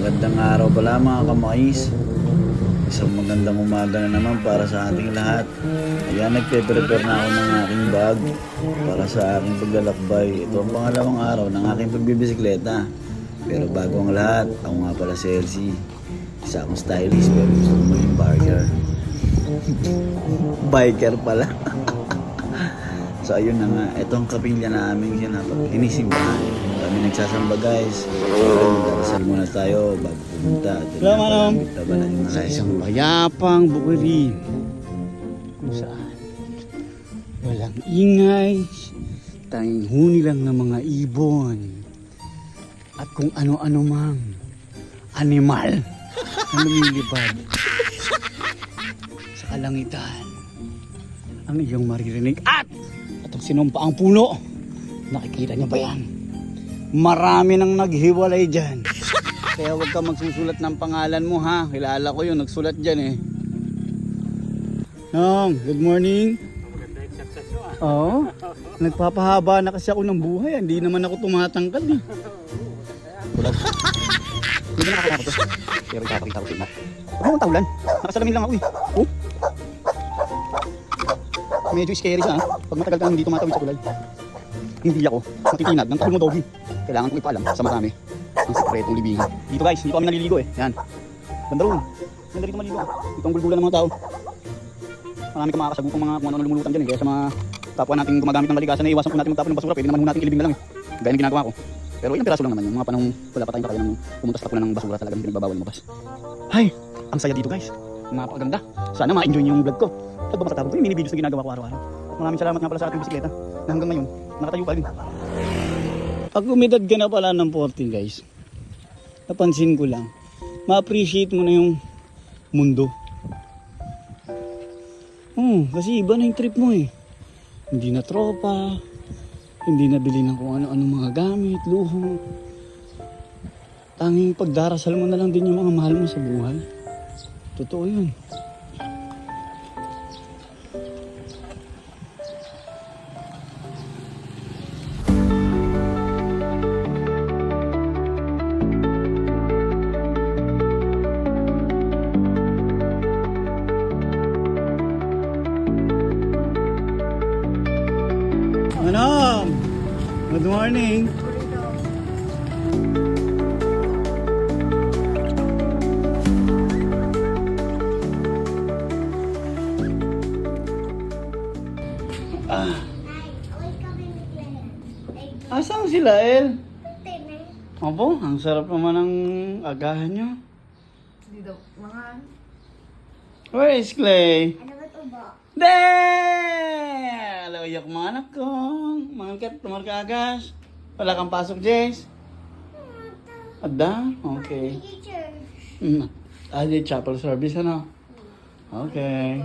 Magandang araw pala mga kamais. Isang magandang umaga na naman para sa ating lahat. Ayan, nagpe-prepare na ako ng aking bag para sa aking paglalakbay. Ito ang pangalawang araw ng aking pagbibisikleta. Pero bago ang lahat, ako nga pala si Elsie. Isa akong stylist pero gusto ko maging biker. Biker pala. So ayun na nga, ito ang kapilya na aming sinisimbahan. Kami nagsasamba guys. Magdasal muna tayo bago pumunta. Laban natin Sa isang mayapang bukirin kung saan walang ingay, tanging huni lang ng mga ibon at kung ano-ano mang animal na lumilipad sa kalangitan ang iyong maririnig at ang sinumpaang puno. Nakikita niyo ba yan? Marami nang naghiwalay dyan. Kaya huwag ka magsusulat ng pangalan mo ha. Kilala ko yun, nagsulat dyan eh. Nong, good morning. Maganda yung success mo ah. Oo. Nagpapahaba na kasi ako ng buhay. Hindi naman ako tumatangkad eh. Tulad. Hindi na nakakita ko to. Pero ipapakita ko sa inyo. Huwag mong taulan. Nakasalamin lang ako eh. Oh. Medyo scary siya ha. Pag matagal ka hindi tumatawid sa kulay. Hindi ako matitinag ng tahol mo doggy. Kailangan kong ipaalam sa marami ang sekretong libingan. Dito guys, dito kami naliligo eh. Yan. Banda roon. Ganda dito maligo. Dito ang bulbulan ng mga tao. Marami ka makakasagupang mga kung ano lumulutan dyan eh. Kaya sa mga kapwa natin gumagamit ng maligasan na iwasan po natin magtapon ng basura. Pwede naman natin ilibing na lang eh. Gaya ng ginagawa ko. Pero ilang piraso lang naman yun. Mga panahong wala pa tayong kakayan ng pumunta sa tapunan ng basura talagang pinagbabawal lumabas. Hay! Ang saya dito guys. Napakaganda. Sana ma-enjoy niyo yung vlog ko. At ba matatapos ko yung mini videos na ginagawa ko araw-araw. Maraming salamat nga pala sa ating bisikleta na hanggang ngayon nakatayo pa rin. Pag umidad ka na pala ng 14 guys, napansin ko lang, ma-appreciate mo na yung mundo. Kasi iba na yung trip mo eh. Hindi na tropa, hindi na bili ng kung ano-ano mga gamit, luho. Tanging pagdarasal mo na lang din yung mga mahal mo sa buhay. Totoo yun. Manong! Good morning! Asaan sila, El? Opo, ang sarap naman ng agahan nyo. Dito, mga... Where is Clay? Ano ba ito ba? Deh! Hello, iyak mga anak ko. Mga kat, tumarkagas. Wala kang pasok, Jess? Ada? Okay. Teacher. Di chapel service, ano? Okay.